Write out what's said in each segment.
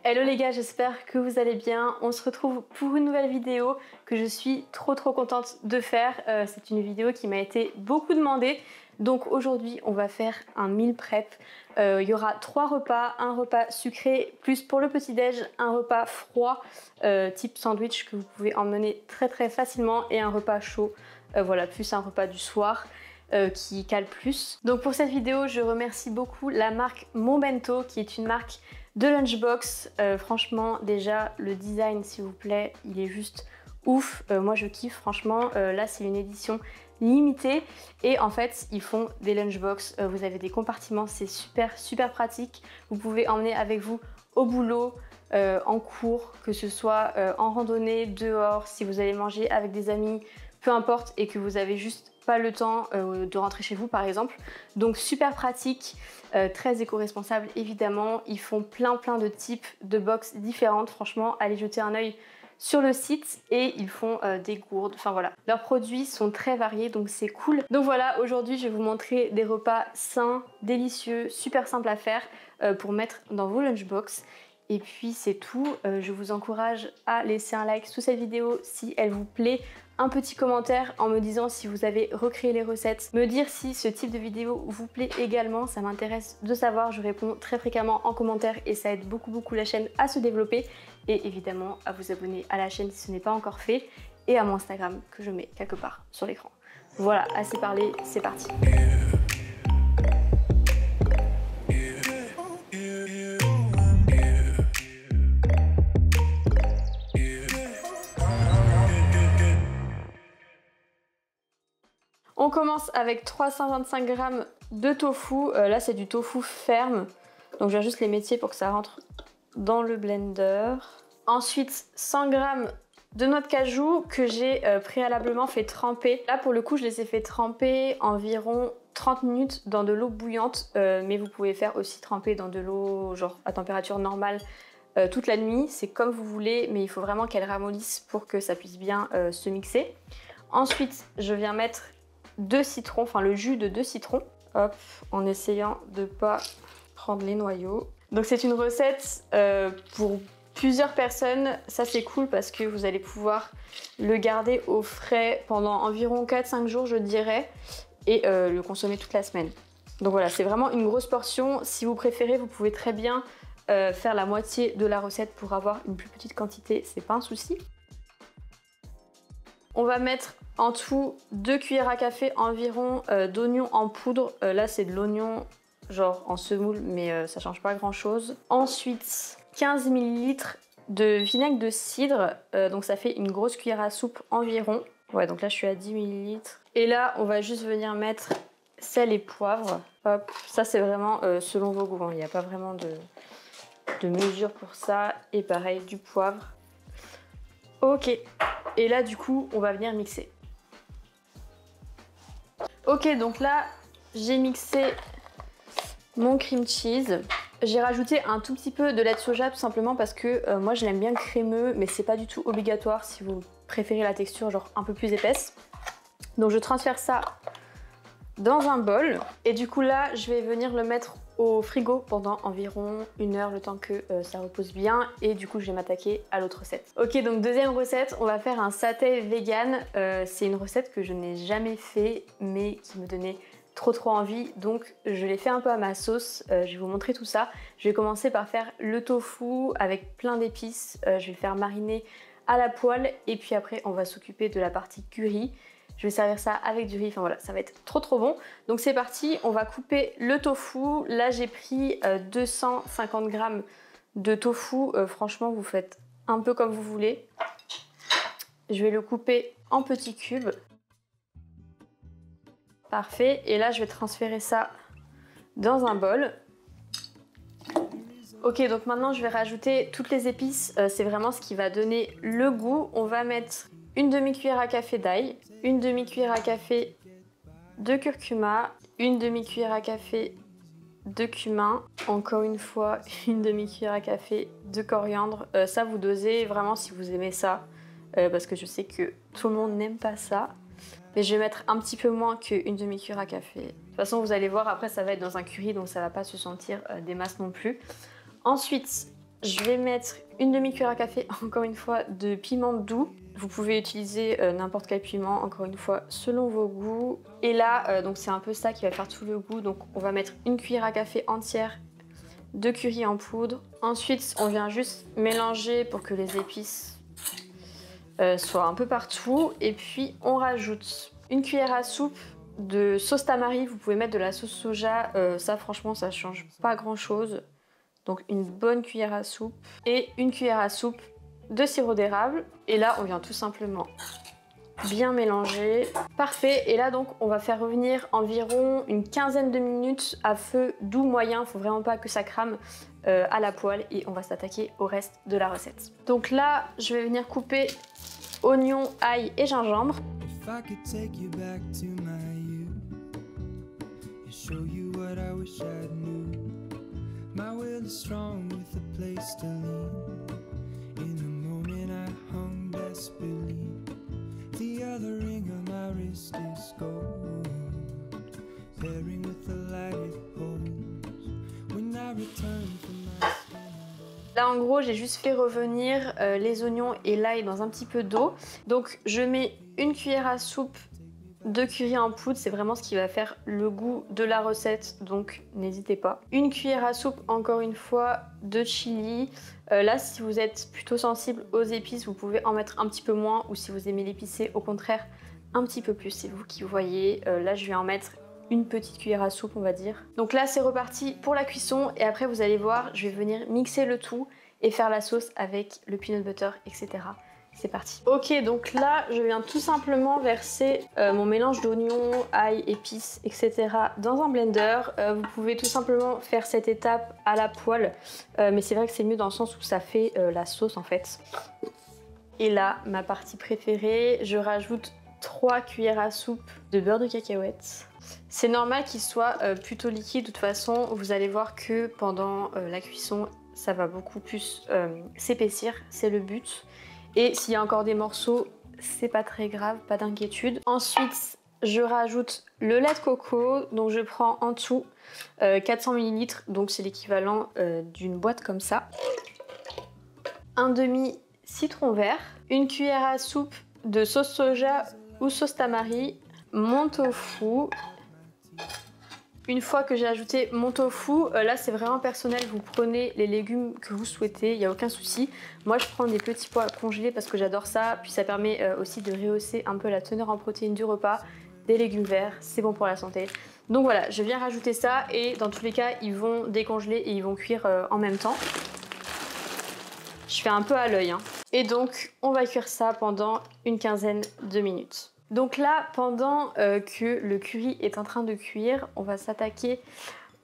Hello les gars, j'espère que vous allez bien. On se retrouve pour une nouvelle vidéo que je suis trop contente de faire. C'est une vidéo qui m'a été beaucoup demandée. Donc aujourd'hui, on va faire un meal prep. Il y aura 3 repas, un repas sucré, plus pour le petit-déj, un repas froid, type sandwich que vous pouvez emmener très facilement et un repas chaud, voilà, plus un repas du soir. Qui cale plus. Donc pour cette vidéo, je remercie beaucoup la marque Mon Bento, qui est une marque de lunchbox. Franchement, déjà le design, s'il vous plaît, il est juste ouf. Moi je kiffe, franchement. Là c'est une édition limitée et en fait ils font des lunchbox. Vous avez des compartiments, c'est super pratique. Vous pouvez emmener avec vous au boulot, en cours, que ce soit en randonnée, dehors, si vous allez manger avec des amis, peu importe, et que vous avez juste pas le temps de rentrer chez vous par exemple. Donc super pratique, très éco-responsable évidemment. Ils font plein de types de box différentes. Franchement, allez jeter un œil sur le site et ils font des gourdes, enfin voilà. Leurs produits sont très variés donc c'est cool. Donc voilà, aujourd'hui je vais vous montrer des repas sains, délicieux, super simples à faire pour mettre dans vos lunchbox. Et puis c'est tout, je vous encourage à laisser un like sous cette vidéo si elle vous plaît, un petit commentaire en me disant si vous avez recréé les recettes, me dire si ce type de vidéo vous plaît également, ça m'intéresse de savoir, je réponds très fréquemment en commentaire et ça aide beaucoup la chaîne à se développer, et évidemment à vous abonner à la chaîne si ce n'est pas encore fait et à mon Instagram que je mets quelque part sur l'écran. Voilà, assez parlé, c'est parti. On commence avec 325 g de tofu. Là, c'est du tofu ferme. Donc, je vais juste les métier pour que ça rentre dans le blender. Ensuite, 100 g de noix de cajou que j'ai préalablement fait tremper. Là, pour le coup, je les ai fait tremper environ 30 minutes dans de l'eau bouillante. Mais vous pouvez faire aussi tremper dans de l'eau genre à température normale toute la nuit. C'est comme vous voulez, mais il faut vraiment qu'elle ramollisse pour que ça puisse bien se mixer. Ensuite, je viens mettre 2 citrons, enfin le jus de 2 citrons, hop, en essayant de ne pas prendre les noyaux. Donc c'est une recette pour plusieurs personnes, ça c'est cool parce que vous allez pouvoir le garder au frais pendant environ 4-5 jours je dirais, et le consommer toute la semaine. Donc voilà, c'est vraiment une grosse portion. Si vous préférez, vous pouvez très bien faire la moitié de la recette pour avoir une plus petite quantité, c'est pas un souci. On va mettre en tout 2 cuillères à café environ d'oignon en poudre. Là, c'est de l'oignon genre en semoule, mais ça change pas grand chose. Ensuite, 15 ml de vinaigre de cidre. Donc ça fait une grosse cuillère à soupe environ. Ouais, donc là, je suis à 10 ml. Et là, on va juste venir mettre sel et poivre. Hop, ça, c'est vraiment selon vos goûts. Il n'y a pas vraiment de mesure pour ça. Et pareil, du poivre. Ok. Et là, du coup, on va venir mixer. Ok, donc là, j'ai mixé mon cream cheese. J'ai rajouté un tout petit peu de lait de soja, tout simplement parce que moi, je l'aime bien crémeux, mais c'est pas du tout obligatoire si vous préférez la texture genre un peu plus épaisse. Donc, je transfère ça dans un bol. Et du coup, là, je vais venir le mettre au frigo pendant environ 1 heure, le temps que ça repose bien, et du coup je vais m'attaquer à l'autre recette. Ok, donc deuxième recette, on va faire un satay vegan. C'est une recette que je n'ai jamais fait mais qui me donnait trop envie, donc je l'ai fait un peu à ma sauce. Je vais vous montrer tout ça. Je vais commencer par faire le tofu avec plein d'épices. Je vais le faire mariner à la poêle et puis après on va s'occuper de la partie curry. Je vais servir ça avec du riz, enfin voilà, ça va être trop bon. Donc c'est parti, on va couper le tofu. Là j'ai pris 250 g de tofu. Franchement, vous faites un peu comme vous voulez. Je vais le couper en petits cubes. Parfait, et là je vais transférer ça dans un bol. Ok, donc maintenant je vais rajouter toutes les épices, c'est vraiment ce qui va donner le goût. On va mettre une demi-cuillère à café d'ail, une demi-cuillère à café de curcuma, une demi-cuillère à café de cumin, encore une fois une demi-cuillère à café de coriandre. Ça vous dosez vraiment si vous aimez ça, parce que je sais que tout le monde n'aime pas ça. Mais je vais mettre un petit peu moins qu'une demi-cuillère à café. De toute façon, vous allez voir, après ça va être dans un curry, donc ça va pas se sentir des masses non plus. Ensuite, je vais mettre une demi-cuillère à café, encore une fois, de piment doux. Vous pouvez utiliser n'importe quel piment, encore une fois, selon vos goûts. Et là, donc c'est un peu ça qui va faire tout le goût. Donc on va mettre une cuillère à café entière de curry en poudre. Ensuite, on vient juste mélanger pour que les épices soient un peu partout. Et puis on rajoute une cuillère à soupe de sauce tamari. Vous pouvez mettre de la sauce soja. Ça, franchement, ça change pas grand-chose. Donc une bonne cuillère à soupe et une cuillère à soupe de sirop d'érable. Et là, on vient tout simplement bien mélanger. Parfait. Et là, donc, on va faire revenir environ une quinzaine de minutes à feu doux moyen. Il faut vraiment pas que ça crame à la poêle. Et on va s'attaquer au reste de la recette. Donc là, je vais venir couper oignons, ail et gingembre. My will is strong with a place to lean. In the moment I hung desperately. The other ring on my wrist is gold. Pairing with the light it holds. When I return from my skin. Là en gros j'ai juste fait revenir les oignons et l'ail dans un petit peu d'eau. Donc je mets une cuillère à soupe de curry en poudre, c'est vraiment ce qui va faire le goût de la recette, donc n'hésitez pas. Une cuillère à soupe, encore une fois, de chili. Là, si vous êtes plutôt sensible aux épices, vous pouvez en mettre un petit peu moins, ou si vous aimez l'épicé, au contraire, un petit peu plus, c'est vous qui voyez. Là, je vais en mettre une petite cuillère à soupe, on va dire. Donc là, c'est reparti pour la cuisson, et après, vous allez voir, je vais venir mixer le tout et faire la sauce avec le peanut butter, etc. C'est parti. Ok, donc là, je viens tout simplement verser mon mélange d'oignons, ail, épices, etc. dans un blender. Vous pouvez tout simplement faire cette étape à la poêle, mais c'est vrai que c'est mieux dans le sens où ça fait la sauce en fait. Et là, ma partie préférée, je rajoute 3 cuillères à soupe de beurre de cacahuète. C'est normal qu'il soit plutôt liquide, de toute façon, vous allez voir que pendant la cuisson, ça va beaucoup plus s'épaissir, c'est le but. Et s'il y a encore des morceaux, c'est pas très grave, pas d'inquiétude. Ensuite, je rajoute le lait de coco, donc je prends en tout 400 ml, donc c'est l'équivalent d'une boîte comme ça. Un demi citron vert, une cuillère à soupe de sauce soja ou sauce tamari, mon tofu. Une fois que j'ai ajouté mon tofu, là c'est vraiment personnel, vous prenez les légumes que vous souhaitez, il n'y a aucun souci. Moi je prends des petits pois congelés parce que j'adore ça, puis ça permet aussi de rehausser un peu la teneur en protéines du repas. Des légumes verts, c'est bon pour la santé. Donc voilà, je viens rajouter ça et dans tous les cas ils vont décongeler et ils vont cuire en même temps. Je fais un peu à l'œil, hein. Et donc on va cuire ça pendant une quinzaine de minutes. Donc là, pendant que le curry est en train de cuire, on va s'attaquer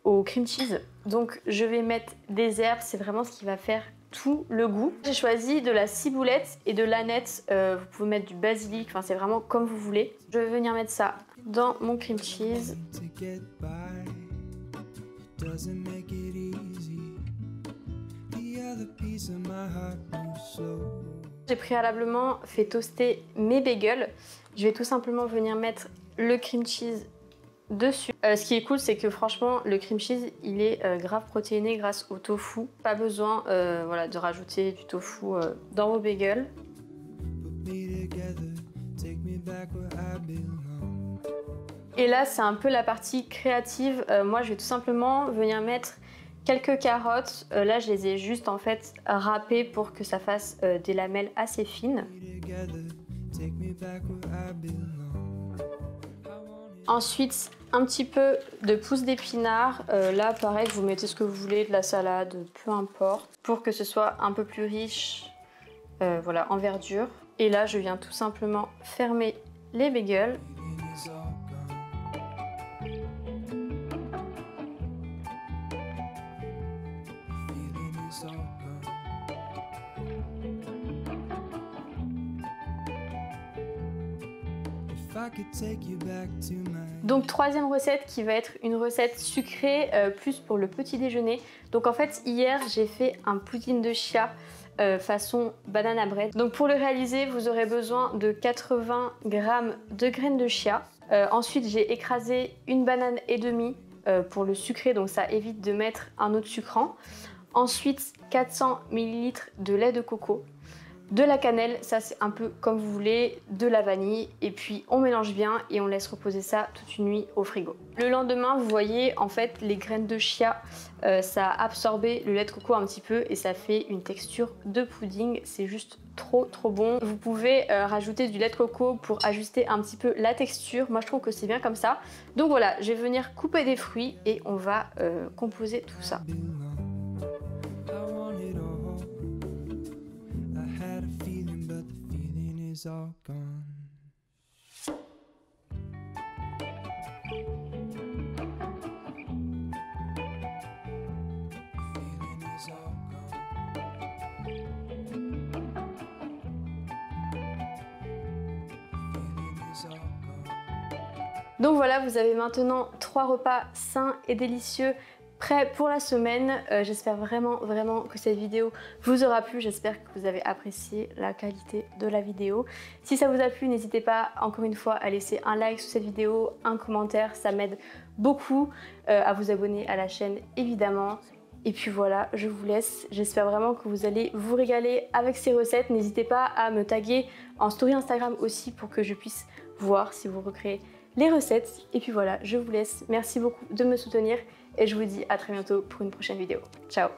au cream cheese. Donc je vais mettre des herbes, c'est vraiment ce qui va faire tout le goût. J'ai choisi de la ciboulette et de l'aneth, vous pouvez mettre du basilic, enfin c'est vraiment comme vous voulez. Je vais venir mettre ça dans mon cream cheese. J'ai préalablement fait toaster mes bagels. Je vais tout simplement venir mettre le cream cheese dessus. Ce qui est cool, c'est que franchement, le cream cheese, il est grave protéiné grâce au tofu. Pas besoin voilà, de rajouter du tofu dans vos bagels. Et là, c'est un peu la partie créative. Moi, je vais tout simplement venir mettre quelques carottes. Là, je les ai juste en fait râpées pour que ça fasse des lamelles assez fines. Ensuite, un petit peu de pousses d'épinards. Là, pareil, vous mettez ce que vous voulez, de la salade, peu importe, pour que ce soit un peu plus riche voilà, en verdure. Et là, je viens tout simplement fermer les bagels. Donc troisième recette qui va être une recette sucrée plus pour le petit déjeuner. Donc en fait hier j'ai fait un pudding de chia façon banana bread. Donc pour le réaliser vous aurez besoin de 80 g de graines de chia. Ensuite j'ai écrasé une banane et demie pour le sucré, donc ça évite de mettre un autre sucrant. Ensuite 400 ml de lait de coco, de la cannelle, ça c'est un peu comme vous voulez, de la vanille, et puis on mélange bien et on laisse reposer ça toute une nuit au frigo. Le lendemain, vous voyez, en fait, les graines de chia, ça a absorbé le lait de coco un petit peu et ça fait une texture de pudding, c'est juste trop bon. Vous pouvez rajouter du lait de coco pour ajuster un petit peu la texture, moi je trouve que c'est bien comme ça. Donc voilà, je vais venir couper des fruits et on va composer tout ça. All gone. Feeling is all gone. Feeling is all gone. Donc voilà, vous avez maintenant 3 repas sains et délicieux prêts pour la semaine. J'espère vraiment que cette vidéo vous aura plu. J'espère que vous avez apprécié la qualité de la vidéo. Si ça vous a plu, n'hésitez pas encore une fois à laisser un like sous cette vidéo, un commentaire, ça m'aide beaucoup, à vous abonner à la chaîne évidemment. Et puis voilà, je vous laisse. J'espère vraiment que vous allez vous régaler avec ces recettes. N'hésitez pas à me taguer en story Instagram aussi pour que je puisse voir si vous recréez les recettes. Et puis voilà, je vous laisse. Merci beaucoup de me soutenir et je vous dis à très bientôt pour une prochaine vidéo. Ciao!